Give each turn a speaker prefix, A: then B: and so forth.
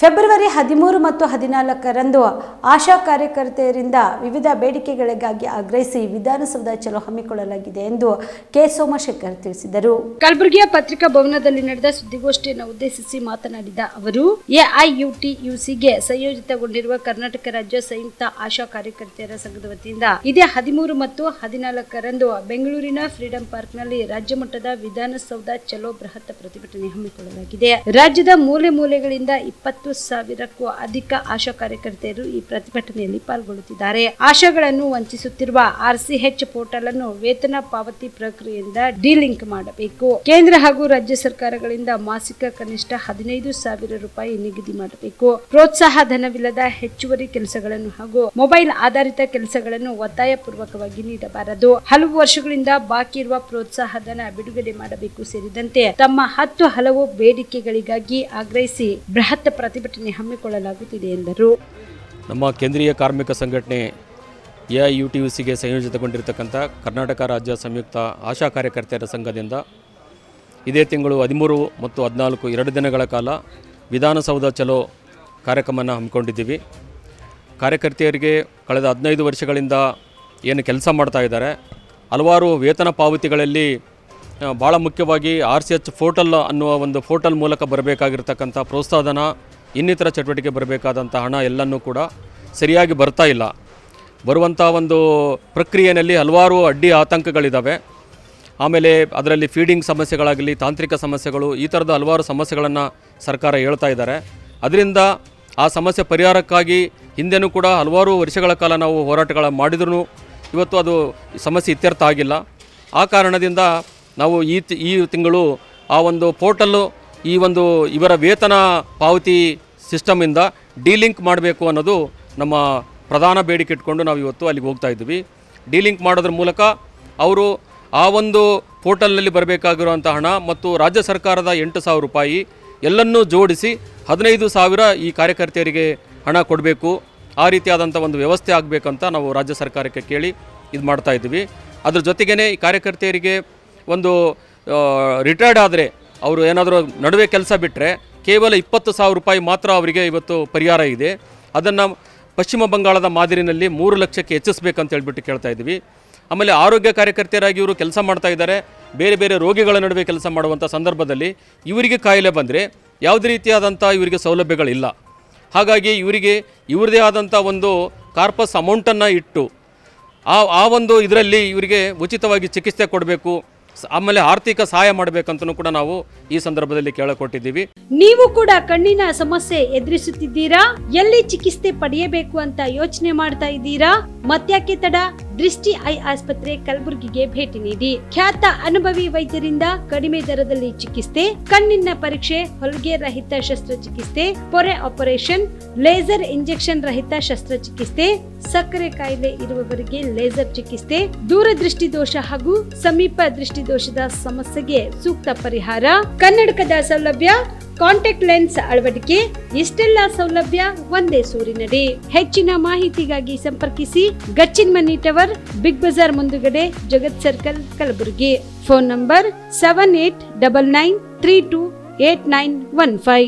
A: February 13 ಮತ್ತು 14ರಂದು ಆಶಾ ಕಾರ್ಯಕರ್ತೆಯರಿಂದ ವಿವಿಧ ಬೇಡಿಕೆಗಳಿಗಾಗಿ ಆಗ್ರಹಿಸಿ ವಿಧಾನಸೌಧ ಚಲೋ ಹಮ್ಮಿಕೊಳ್ಳಲಾಗಿದೆ ಎಂದು ಕೆ ಸೋಮಶೇಖರ್ ತಿಳಿಸಿದರು. ಕಲಬುರಗಿಯ ಪತ್ರಿಕಾ ಭವನದಲ್ಲಿ ನಡೆದ ಸುದ್ದಿಗೋಷ್ಠಿಯನ್ನು ಉದ್ದೇಶಿಸಿ ಮಾತನಾಡಿದ ಅವರು, ಎಐಯುಟಿಯುಸಿಗೆ ಸಂಯೋಜಿತಗೊಂಡಿರುವ ಕರ್ನಾಟಕ ರಾಜ್ಯ ಸಂಯುಕ್ತ ಆಶಾ ಕಾರ್ಯಕರ್ತೆಯರ ಸಂಘದ ವತಿಯಿಂದ ಇದೇ 13 ಮತ್ತು 14ರಂದು ಬೆಂಗಳೂರಿನ ಫ್ರೀಡಂ ಪಾರ್ಕ್ನಲ್ಲಿ ರಾಜ್ಯ ಮಟ್ಟದ ವಿಧಾನಸೌಧ ಚಲೋ ಬೃಹತ್ ಪ್ರತಿಭಟನೆ ಹಮ್ಮಿಕೊಳ್ಳಲಾಗಿದೆ. ರಾಜ್ಯದ ಮೂಲೆ ಮೂಲೆಗಳಿಂದ 20,000ಕ್ಕೂ ಅಧಿಕ ಆಶಾ ಕಾರ್ಯಕರ್ತೆಯರು ಈ ಪ್ರತಿಭಟನೆಯಲ್ಲಿ ಪಾಲ್ಗೊಳ್ಳುತ್ತಿದ್ದಾರೆ. ಆಶಾಗಳನ್ನು ವಂಚಿಸುತ್ತಿರುವ RCH ಪೋರ್ಟಲ್ ಅನ್ನು ವೇತನ ಪಾವತಿ ಪ್ರಕ್ರಿಯೆಯಿಂದ ಡಿಲಿಂಕ್ ಮಾಡಬೇಕು. ಕೇಂದ್ರ ಹಾಗೂ ರಾಜ್ಯ ಸರ್ಕಾರಗಳಿಂದ ಮಾಸಿಕ ಕನಿಷ್ಠ 15,000 ರೂಪಾಯಿ ನಿಗದಿ ಮಾಡಬೇಕು. ಪ್ರೋತ್ಸಾಹ ಧನವಿಲ್ಲದ ಹೆಚ್ಚುವರಿ ಕೆಲಸಗಳನ್ನು ಹಾಗೂ ಮೊಬೈಲ್ ಆಧಾರಿತ ಕೆಲಸಗಳನ್ನು ಒತ್ತಾಯ ಪೂರ್ವಕವಾಗಿ ನೀಡಬಾರದು. ಹಲವು ವರ್ಷಗಳಿಂದ ಬಾಕಿ ಇರುವ ಪ್ರೋತ್ಸಾಹ ಧನ ಬಿಡುಗಡೆ ಮಾಡಬೇಕು ಸೇರಿದಂತೆ ತಮ್ಮ 10 ಹಲವು ಬೇಡಿಕೆಗಳಿಗಾಗಿ ಆಗ್ರಹಿಸಿ ಬೃಹತ್ ಪ್ರತಿಭಟನೆ ಹಮ್ಮಿಕೊಳ್ಳಲಾಗುತ್ತಿದೆ ಎಂದರು.
B: ನಮ್ಮ ಕೇಂದ್ರೀಯ ಕಾರ್ಮಿಕ ಸಂಘಟನೆ ಎಐಯುಟಿಯುಸಿಗೆ ಸಂಯೋಜಿತಗೊಂಡಿರತಕ್ಕಂಥ ಕರ್ನಾಟಕ ರಾಜ್ಯ ಸಂಯುಕ್ತ ಆಶಾ ಕಾರ್ಯಕರ್ತೆಯರ ಸಂಘದಿಂದ ಇದೇ ತಿಂಗಳು 13 ಮತ್ತು 14 2 ದಿನಗಳ ಕಾಲ ವಿಧಾನಸೌಧ ಚಲೋ ಕಾರ್ಯಕ್ರಮವನ್ನು ಹಮ್ಮಿಕೊಂಡಿದ್ದೀವಿ. ಕಾರ್ಯಕರ್ತೆಯರಿಗೆ ಕಳೆದ 15 ವರ್ಷಗಳಿಂದ ಏನು ಕೆಲಸ ಮಾಡ್ತಾ ಇದ್ದಾರೆ, ಹಲವಾರು ವೇತನ ಪಾವತಿಗಳಲ್ಲಿ ಭಾಳ ಮುಖ್ಯವಾಗಿ RCH ಪೋರ್ಟಲ್ ಅನ್ನುವ ಒಂದು ಪೋರ್ಟಲ್ ಮೂಲಕ ಬರಬೇಕಾಗಿರ್ತಕ್ಕಂಥ ಪ್ರೋತ್ಸಾಹಧನ, ಇನ್ನಿತರ ಚಟುವಟಿಕೆ ಬರಬೇಕಾದಂಥ ಹಣ ಎಲ್ಲನೂ ಕೂಡ ಸರಿಯಾಗಿ ಬರ್ತಾ ಇಲ್ಲ. ಬರುವಂಥ ಒಂದು ಪ್ರಕ್ರಿಯೆಯಲ್ಲಿ ಹಲವಾರು ಅಡ್ಡಿ ಆತಂಕಗಳಿದ್ದಾವೆ. ಆಮೇಲೆ ಅದರಲ್ಲಿ ಫೀಡಿಂಗ್ ಸಮಸ್ಯೆಗಳಾಗಲಿ, ತಾಂತ್ರಿಕ ಸಮಸ್ಯೆಗಳು, ಈ ಥರದ ಹಲವಾರು ಸಮಸ್ಯೆಗಳನ್ನು ಸರ್ಕಾರ ಹೇಳ್ತಾ ಇದ್ದಾರೆ. ಅದರಿಂದ ಆ ಸಮಸ್ಯೆ ಪರಿಹಾರಕ್ಕಾಗಿ ಹಿಂದೆನೂ ಕೂಡ ಹಲವಾರು ವರ್ಷಗಳ ಕಾಲ ನಾವು ಹೋರಾಟಗಳ ಮಾಡಿದ್ರೂ ಇವತ್ತು ಅದು ಸಮಸ್ಯೆ ಇತ್ಯರ್ಥ ಆಗಿಲ್ಲ. ಆ ಕಾರಣದಿಂದ ನಾವು ಈ ತಿಂಗಳು ಆ ಒಂದು ಪೋರ್ಟಲ್ಲು ಈ ಒಂದು ಇವರ ವೇತನ ಪಾವತಿ ಸಿಸ್ಟಮಿಂದ ಡಿಲಿಂಕ್ ಮಾಡಬೇಕು ಅನ್ನೋದು ನಮ್ಮ ಪ್ರಧಾನ ಬೇಡಿಕೆ ಇಟ್ಕೊಂಡು ನಾವು ಇವತ್ತು ಅಲ್ಲಿಗೆ ಹೋಗ್ತಾ ಇದ್ದೀವಿ. ಡಿಲಿಂಕ್ ಮಾಡೋದ್ರ ಮೂಲಕ ಅವರು ಆ ಒಂದು ಪೋರ್ಟಲ್ನಲ್ಲಿ ಬರಬೇಕಾಗಿರುವಂಥ ಹಣ ಮತ್ತು ರಾಜ್ಯ ಸರ್ಕಾರದ 8,000 ರೂಪಾಯಿ ಎಲ್ಲನ್ನೂ ಜೋಡಿಸಿ 15,000 ಈ ಕಾರ್ಯಕರ್ತೆಯರಿಗೆ ಹಣ ಕೊಡಬೇಕು. ಆ ರೀತಿಯಾದಂಥ ಒಂದು ವ್ಯವಸ್ಥೆ ಆಗಬೇಕಂತ ನಾವು ರಾಜ್ಯ ಸರ್ಕಾರಕ್ಕೆ ಕೇಳಿ ಇದು ಮಾಡ್ತಾ ಇದ್ದೀವಿ. ಅದ್ರ ಜೊತೆಗೇ ಈ ಕಾರ್ಯಕರ್ತೆಯರಿಗೆ ಒಂದು ರಿಟೈರ್ಡ್ ಆದರೆ ಅವರು ಏನಾದರೂ ನಡುವೆ ಕೆಲಸ ಬಿಟ್ಟರೆ ಕೇವಲ 20,000 ರೂಪಾಯಿ ಮಾತ್ರ ಅವರಿಗೆ ಇವತ್ತು ಪರಿಹಾರ ಇದೆ. ಅದನ್ನು ಪಶ್ಚಿಮ ಬಂಗಾಳದ ಮಾದರಿನಲ್ಲಿ 3 ಲಕ್ಷಕ್ಕೆ ಹೆಚ್ಚಿಸಬೇಕಂತ ಹೇಳ್ಬಿಟ್ಟು ಕೇಳ್ತಾ ಇದ್ದೀವಿ. ಆಮೇಲೆ ಆರೋಗ್ಯ ಕಾರ್ಯಕರ್ತೆಯರಾಗಿ ಇವರು ಕೆಲಸ ಮಾಡ್ತಾ ಇದ್ದಾರೆ. ಬೇರೆ ಬೇರೆ ರೋಗಿಗಳ ನಡುವೆ ಕೆಲಸ ಮಾಡುವಂಥ ಸಂದರ್ಭದಲ್ಲಿ ಇವರಿಗೆ ಕಾಯಿಲೆ ಬಂದರೆ ಯಾವುದೇ ರೀತಿಯಾದಂಥ ಇವರಿಗೆ ಸೌಲಭ್ಯಗಳಿಲ್ಲ. ಹಾಗಾಗಿ ಇವರಿಗೆ ಇವ್ರದೇ ಆದಂಥ ಒಂದು ಕಾರ್ಪಸ್ ಅಮೌಂಟನ್ನು ಇಟ್ಟು ಆ ಒಂದು ಇದರಲ್ಲಿ ಇವರಿಗೆ ಉಚಿತವಾಗಿ ಚಿಕಿತ್ಸೆ ಕೊಡಬೇಕು, ಆಮೇಲೆ ಆರ್ಥಿಕ ಸಹಾಯ ಮಾಡಬೇಕಂತನೂ ಕೂಡ ನಾವು ಈ ಸಂದರ್ಭದಲ್ಲಿ ಕೇಳಿಕೊಟ್ಟಿದ್ದೀವಿ.
A: ನೀವು ಕೂಡ ಕಣ್ಣಿನ ಸಮಸ್ಯೆ ಎದುರಿಸುತ್ತಿದ್ದೀರಾ? ಎಲ್ಲಿ ಚಿಕಿತ್ಸೆ ಪಡೆಯಬೇಕು ಅಂತ ಯೋಚನೆ ಮಾಡ್ತಾ ಇದ್ದೀರಾ? ಮತ್ಯಾಕೆ ತಡ? ದೃಷ್ಟಿ ಐ ಆಸ್ಪತ್ರೆ ಕಲಬುರಗಿಗೆ ಭೇಟಿ ನೀಡಿ. ಖ್ಯಾತ ಅನುಭವಿ ವೈದ್ಯರಿಂದ ಕಡಿಮೆ ದರದಲ್ಲಿ ಚಿಕಿತ್ಸೆ, ಕಣ್ಣಿನ ಪರೀಕ್ಷೆ, ಹೊಲಿಗೆ ರಹಿತ ಶಸ್ತ್ರಚಿಕಿತ್ಸೆ, ಪೊರೆ ಆಪರೇಷನ್, ಲೇಸರ್ ಇಂಜೆಕ್ಷನ್ ರಹಿತ ಶಸ್ತ್ರಚಿಕಿತ್ಸೆ, ಸಕ್ಕರೆ ಕಾಯಿಲೆ ಇರುವವರಿಗೆ ಲೇಸರ್ ಚಿಕಿತ್ಸೆ, ದೂರದೃಷ್ಟಿ ದೋಷ ಹಾಗೂ ಸಮೀಪ ದೃಷ್ಟಿ ದೋಷದ ಸಮಸ್ಯೆಗೆ ಸೂಕ್ತ ಪರಿಹಾರ, ಕನ್ನಡಕದ ಸೌಲಭ್ಯ, ಕಾಂಟ್ಯಾಕ್ಟ್ ಲೆನ್ಸ್ ಅಳವಡಿಕೆ, ಇಷ್ಟೆಲ್ಲ ಸೌಲಭ್ಯ ಒಂದೇ ಸೂರಿನಡಿ. ಹೆಚ್ಚಿನ ಮಾಹಿತಿಗಾಗಿ ಸಂಪರ್ಕಿಸಿ Gachchin Mani tower, Big Bazaar ಮುಂದುಗಡೆ, Jagat circle, Kalaburagi. Phone number 7899328915.